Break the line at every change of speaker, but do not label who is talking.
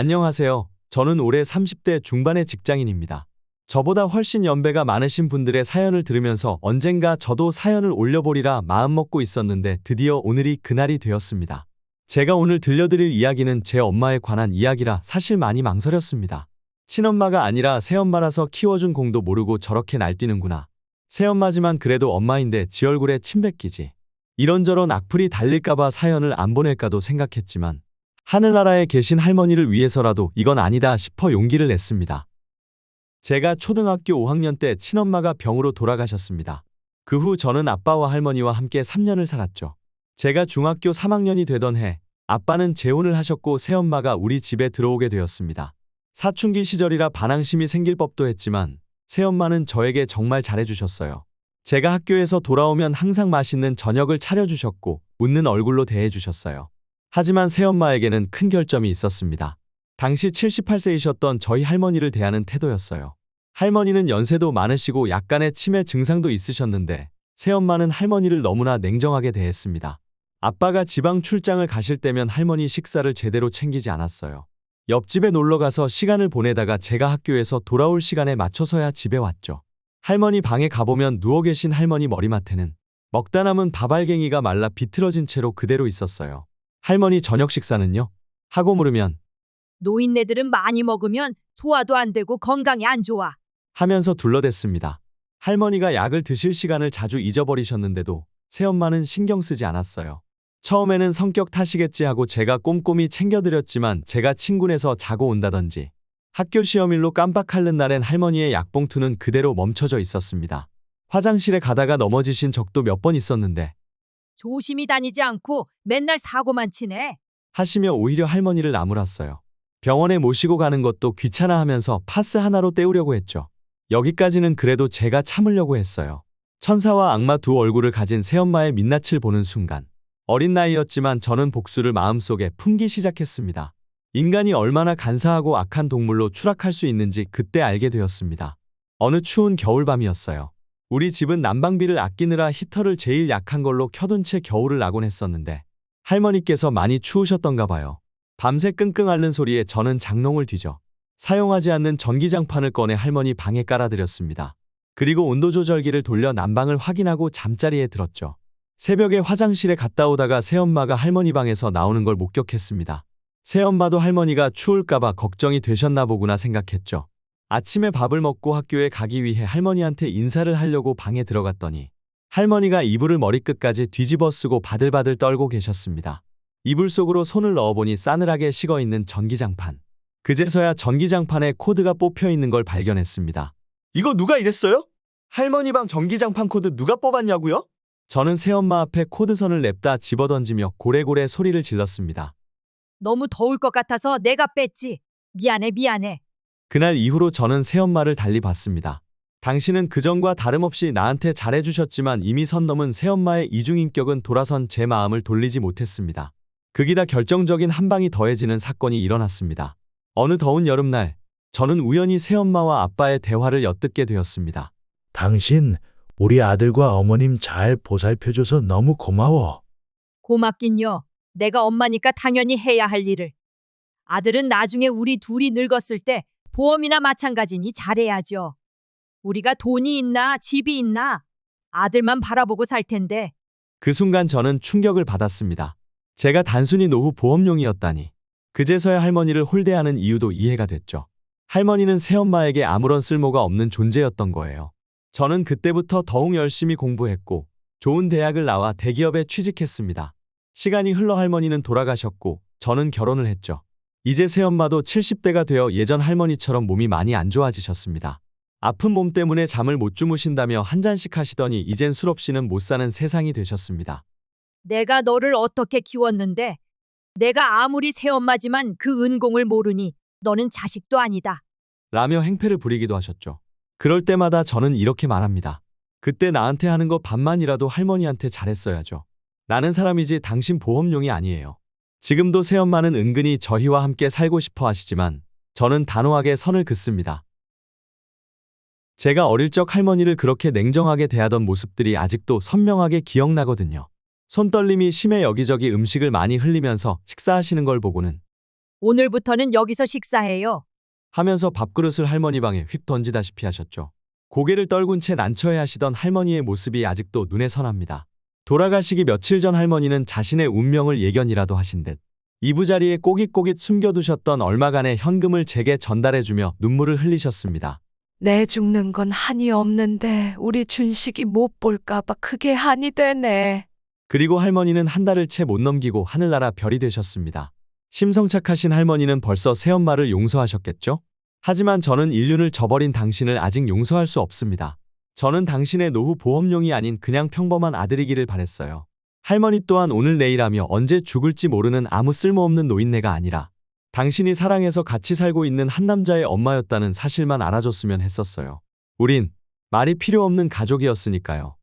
안녕하세요. 저는 올해 30대 중반의 직장인입니다. 저보다 훨씬 연배가 많으신 분들의 사연을 들으면서 언젠가 저도 사연을 올려보리라 마음먹고 있었는데 드디어 오늘이 그날이 되었습니다. 제가 오늘 들려드릴 이야기는 제 엄마에 관한 이야기라 사실 많이 망설였습니다. 친엄마가 아니라 새엄마라서 키워준 공도 모르고 저렇게 날뛰는구나. 새엄마지만 그래도 엄마인데 지 얼굴에 침 뱉기지. 이런저런 악플이 달릴까봐 사연을 안 보낼까도 생각했지만 하늘나라에 계신 할머니를 위해서라도 이건 아니다 싶어 용기를 냈습니다. 제가 초등학교 5학년 때 친엄마가 병으로 돌아가셨습니다. 그 후 저는 아빠와 할머니와 함께 3년을 살았죠. 제가 중학교 3학년이 되던 해 아빠는 재혼을 하셨고 새엄마가 우리 집에 들어오게 되었습니다. 사춘기 시절이라 반항심이 생길 법도 했지만 새엄마는 저에게 정말 잘해주셨어요. 제가 학교에서 돌아오면 항상 맛있는 저녁을 차려주셨고 웃는 얼굴로 대해주셨어요. 하지만 새엄마에게는 큰 결점이 있었습니다. 당시 78세이셨던 저희 할머니를 대하는 태도였어요. 할머니는 연세도 많으시고 약간의 치매 증상도 있으셨는데 새엄마는 할머니를 너무나 냉정하게 대했습니다. 아빠가 지방 출장을 가실 때면 할머니 식사를 제대로 챙기지 않았어요. 옆집에 놀러가서 시간을 보내다가 제가 학교에서 돌아올 시간에 맞춰서야 집에 왔죠. 할머니 방에 가보면 누워 계신 할머니 머리맡에는 먹다 남은 밥알갱이가 말라 비틀어진 채로 그대로 있었어요. 할머니 저녁 식사는요? 하고 물으면
노인네들은 많이 먹으면 소화도 안 되고 건강에 안 좋아.
하면서 둘러댔습니다. 할머니가 약을 드실 시간을 자주 잊어버리셨는데도 새엄마는 신경 쓰지 않았어요. 처음에는 성격 탓이겠지 하고 제가 꼼꼼히 챙겨드렸지만 제가 친구네서 자고 온다든지 학교 시험일로 깜빡하는 날엔 할머니의 약봉투는 그대로 멈춰져 있었습니다. 화장실에 가다가 넘어지신 적도 몇 번 있었는데
조심히 다니지 않고 맨날 사고만 치네.
하시며 오히려 할머니를 나무랐어요. 병원에 모시고 가는 것도 귀찮아하면서 파스 하나로 때우려고 했죠. 여기까지는 그래도 제가 참으려고 했어요. 천사와 악마 두 얼굴을 가진 새엄마의 민낯을 보는 순간 어린 나이였지만 저는 복수를 마음속에 품기 시작했습니다. 인간이 얼마나 간사하고 악한 동물로 추락할 수 있는지 그때 알게 되었습니다. 어느 추운 겨울밤이었어요. 우리 집은 난방비를 아끼느라 히터를 제일 약한 걸로 켜둔 채 겨울을 나곤 했었는데 할머니께서 많이 추우셨던가 봐요. 밤새 끙끙 앓는 소리에 저는 장롱을 뒤져 사용하지 않는 전기장판을 꺼내 할머니 방에 깔아드렸습니다. 그리고 온도 조절기를 돌려 난방을 확인하고 잠자리에 들었죠. 새벽에 화장실에 갔다 오다가 새엄마가 할머니 방에서 나오는 걸 목격했습니다. 새엄마도 할머니가 추울까봐 걱정이 되셨나 보구나 생각했죠. 아침에 밥을 먹고 학교에 가기 위해 할머니한테 인사를 하려고 방에 들어갔더니 할머니가 이불을 머리끝까지 뒤집어 쓰고 바들바들 떨고 계셨습니다. 이불 속으로 손을 넣어보니 싸늘하게 식어있는 전기장판. 그제서야 전기장판에 코드가 뽑혀있는 걸 발견했습니다. 이거 누가 이랬어요? 할머니 방 전기장판 코드 누가 뽑았냐고요? 저는 새엄마 앞에 코드선을 냅다 집어던지며 고래고래 소리를 질렀습니다.
너무 더울 것 같아서 내가 뺐지. 미안해.
그날 이후로 저는 새엄마를 달리 봤습니다. 당신은 그전과 다름없이 나한테 잘해주셨지만 이미 선 넘은 새엄마의 이중인격은 돌아선 제 마음을 돌리지 못했습니다. 극이다 결정적인 한 방이 더해지는 사건이 일어났습니다. 어느 더운 여름날, 저는 우연히 새엄마와 아빠의 대화를 엿듣게 되었습니다.
당신, 우리 아들과 어머님 잘 보살펴줘서 너무 고마워.
고맙긴요. 내가 엄마니까 당연히 해야 할 일을. 아들은 나중에 우리 둘이 늙었을 때 보험이나 마찬가지니 잘해야죠. 우리가 돈이 있나 집이 있나 아들만 바라보고 살 텐데.
그 순간 저는 충격을 받았습니다. 제가 단순히 노후 보험용이었다니. 그제서야 할머니를 홀대하는 이유도 이해가 됐죠. 할머니는 새엄마에게 아무런 쓸모가 없는 존재였던 거예요. 저는 그때부터 더욱 열심히 공부했고 좋은 대학을 나와 대기업에 취직했습니다. 시간이 흘러 할머니는 돌아가셨고 저는 결혼을 했죠. 이제 새엄마도 70대가 되어 예전 할머니처럼 몸이 많이 안 좋아지셨습니다. 아픈 몸 때문에 잠을 못 주무신다며 한 잔씩 하시더니 이젠 술 없이는 못 사는 세상이 되셨습니다.
내가 너를 어떻게 키웠는데 내가 아무리 새엄마지만 그 은공을 모르니 너는 자식도 아니다.
라며 행패를 부리기도 하셨죠. 그럴 때마다 저는 이렇게 말합니다. 그때 나한테 하는 거 반만이라도 할머니한테 잘했어야죠. 나는 사람이지 당신 보험용이 아니에요. 지금도 새엄마는 은근히 저희와 함께 살고 싶어 하시지만 저는 단호하게 선을 긋습니다. 제가 어릴 적 할머니를 그렇게 냉정하게 대하던 모습들이 아직도 선명하게 기억나거든요. 손떨림이 심해 여기저기 음식을 많이 흘리면서 식사하시는 걸 보고는
오늘부터는 여기서 식사해요.
하면서 밥그릇을 할머니 방에 휙 던지다시피 하셨죠. 고개를 떨군 채 난처해 하시던 할머니의 모습이 아직도 눈에 선합니다. 돌아가시기 며칠 전 할머니는 자신의 운명을 예견이라도 하신 듯 이부자리에 꼬깃꼬깃 숨겨두셨던 얼마간의 현금을 제게 전달해주며 눈물을 흘리셨습니다.
내 죽는 건 한이 없는데 우리 준식이 못 볼까봐 그게 한이 되네.
그리고 할머니는 한 달을 채 못 넘기고 하늘나라 별이 되셨습니다. 심성착하신 할머니는 벌써 새엄마를 용서하셨겠죠? 하지만 저는 인륜을 저버린 당신을 아직 용서할 수 없습니다. 저는 당신의 노후 보험용이 아닌 그냥 평범한 아들이기를 바랬어요. 할머니 또한 오늘 내일하며 언제 죽을지 모르는 아무 쓸모없는 노인네가 아니라 당신이 사랑해서 같이 살고 있는 한 남자의 엄마였다는 사실만 알아줬으면 했었어요. 우린 말이 필요 없는 가족이었으니까요.